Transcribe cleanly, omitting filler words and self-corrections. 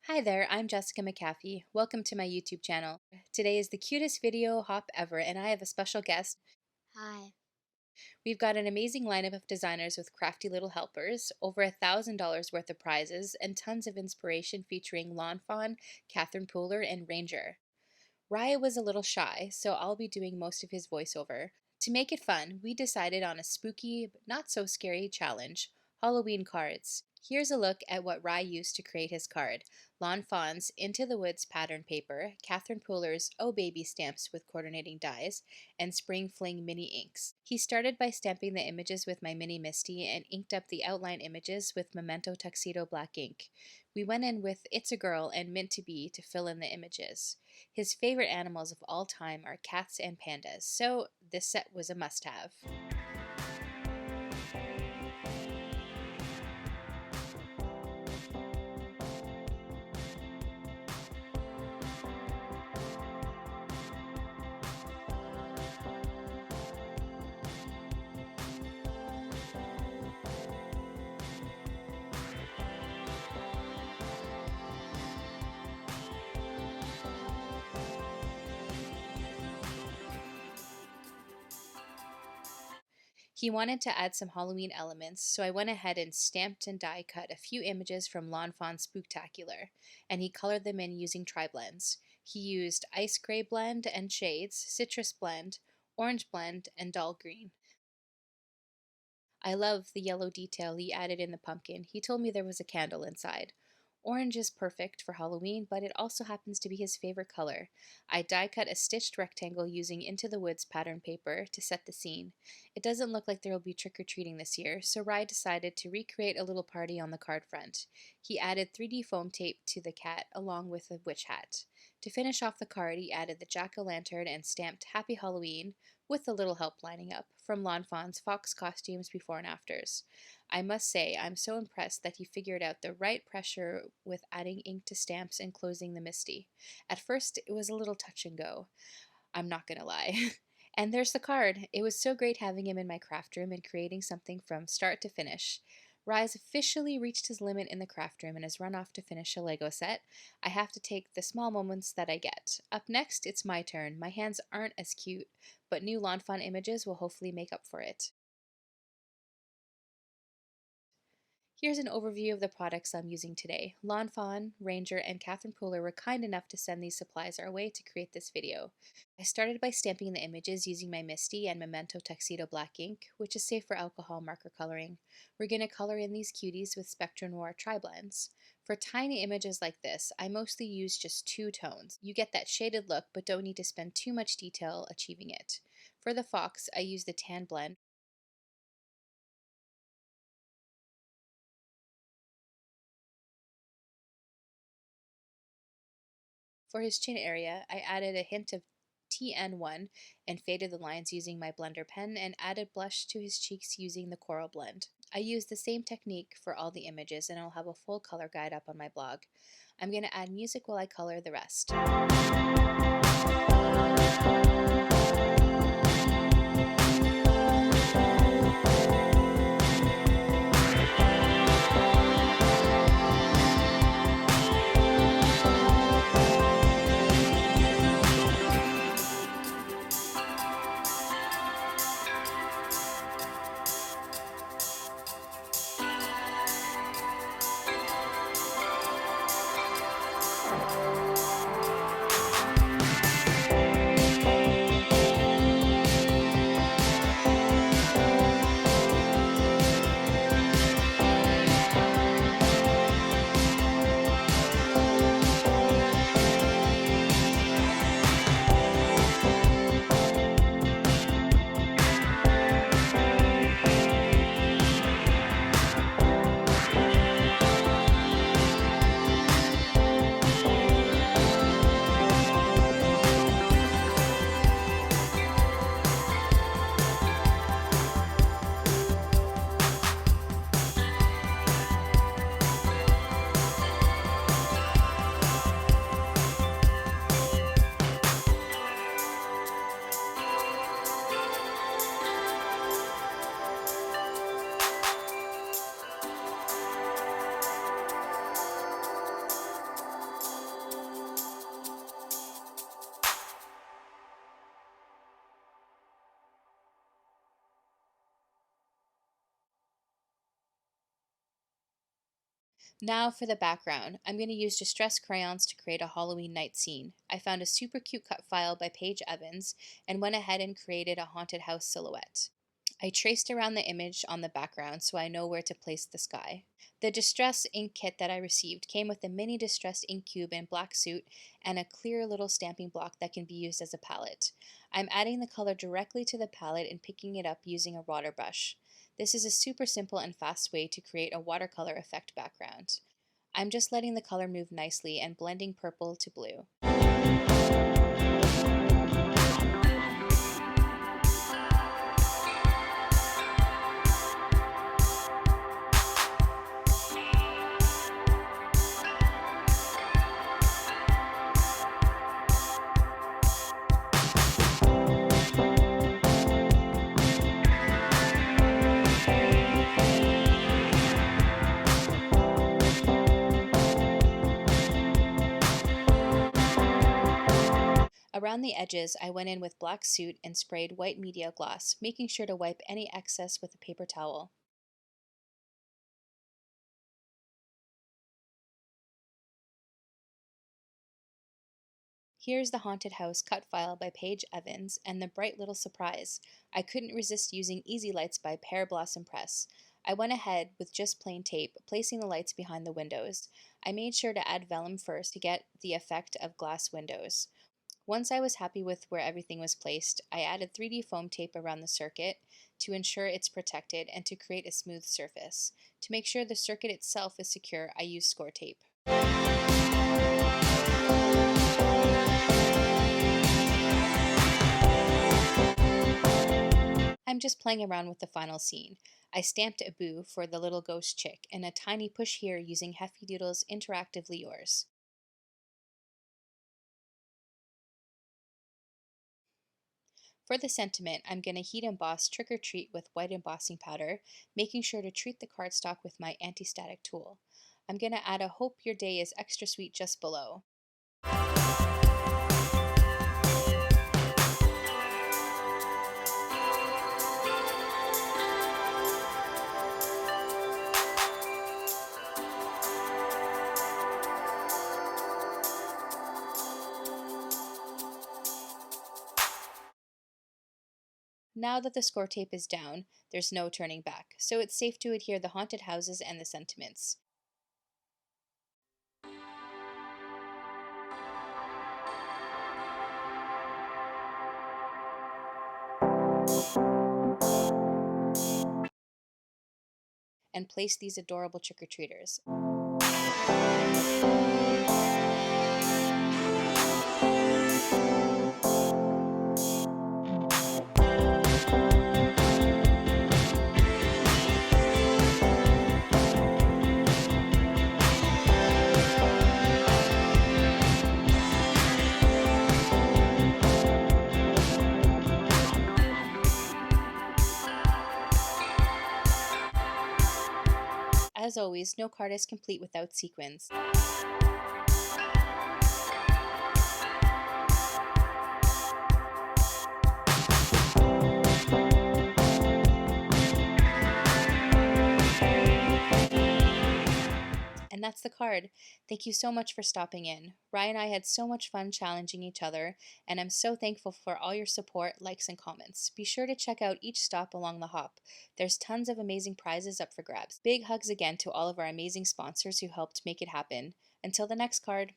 Hi there, I'm Jessica McAfee. Welcome to my YouTube channel. Today is the cutest video hop ever, and I have a special guest. Hi. We've got an amazing lineup of designers with crafty little helpers, over $1,000 worth of prizes, and tons of inspiration featuring Lawn Fawn, Catherine Pooler, and Ranger. Raya was a little shy, so I'll be doing most of his voiceover. To make it fun, we decided on a spooky but not so scary challenge: Halloween cards. Here's a look at what Rye used to create his card: Lawn Fawn's Into the Woods pattern paper, Catherine Pooler's Oh Baby stamps with coordinating dies, and Spring Fling mini inks. He started by stamping the images with my mini Misty and inked up the outline images with Memento Tuxedo black ink. We went in with It's a Girl and Mint to Be to fill in the images. His favorite animals of all time are cats and pandas, so this set was a must-have. He wanted to add some Halloween elements, so I went ahead and stamped and die cut a few images from Lawn Fawn Spooktacular, and he colored them in using tri-blends. He used Ice Gray Blend and Shades, Citrus Blend, Orange Blend, and Dull Green. I love the yellow detail he added in the pumpkin. He told me there was a candle inside. Orange is perfect for Halloween, but it also happens to be his favorite color. I die cut a stitched rectangle using Into the Woods pattern paper to set the scene. It doesn't look like there will be trick-or-treating this year, so Rye decided to recreate a little party on the card front. He added 3D foam tape to the cat along with a witch hat. To finish off the card, he added the jack-o'-lantern and stamped Happy Halloween, with a little help lining up, from Lawn Fawn's fox costumes before and afters. I must say, I'm so impressed that he figured out the right pressure with adding ink to stamps and closing the Misty. At first, it was a little touch and go, I'm not gonna lie. And there's the card. It was so great having him in my craft room and creating something from start to finish. Rise officially reached his limit in the craft room and has run off to finish a Lego set. I have to take the small moments that I get. Up next, it's my turn. My hands aren't as cute, but new Lawn Fawn images will hopefully make up for it. Here's an overview of the products I'm using today. Lawn Fawn, Ranger, and Catherine Pooler were kind enough to send these supplies our way to create this video. I started by stamping the images using my Misty and Memento Tuxedo black ink, which is safe for alcohol marker coloring. We're going to color in these cuties with Spectra Noir tri-blends. For tiny images like this, I mostly use just 2 tones. You get that shaded look, but don't need to spend too much detail achieving it. For the fox, I use the tan blend. For his chin area, I added a hint of TN1 and faded the lines using my blender pen and added blush to his cheeks using the coral blend. I used the same technique for all the images, and I'll have a full color guide up on my blog. I'm going to add music while I color the rest. Now for the background. I'm going to use distress crayons to create a Halloween night scene. I found a super cute cut file by Paige Evans and went ahead and created a haunted house silhouette. I traced around the image on the background so I know where to place the sky. The Distress ink kit that I received came with a mini Distress ink cube in black suit and a clear little stamping block that can be used as a palette. I'm adding the color directly to the palette and picking it up using a water brush. This is a super simple and fast way to create a watercolor effect background. I'm just letting the color move nicely and blending purple to blue. Around the edges, I went in with black soot and sprayed white media gloss, making sure to wipe any excess with a paper towel. Here's the haunted house cut file by Paige Evans and the bright little surprise. I couldn't resist using Easy Lights by Pear Blossom Press. I went ahead with just plain tape, placing the lights behind the windows. I made sure to add vellum first to get the effect of glass windows. Once I was happy with where everything was placed, I added 3D foam tape around the circuit to ensure it's protected and to create a smooth surface. To make sure the circuit itself is secure, I used score tape. I'm just playing around with the final scene. I stamped a boo for the little ghost chick and a tiny push here using Hefty Doodle's Interactively Yours. For the sentiment, I'm going to heat emboss Trick or Treat with white embossing powder, making sure to treat the cardstock with my anti-static tool. I'm going to add a Hope Your Day is Extra Sweet just below. Now that the score tape is down, there's no turning back, so it's safe to adhere the haunted houses and the sentiments. And place these adorable trick-or-treaters. As always, no card is complete without sequins. And that's the card. Thank you so much for stopping in. Ryan and I had so much fun challenging each other, and I'm so thankful for all your support, likes, and comments. Be sure to check out each stop along the hop. There's tons of amazing prizes up for grabs. Big hugs again to all of our amazing sponsors who helped make it happen. Until the next card.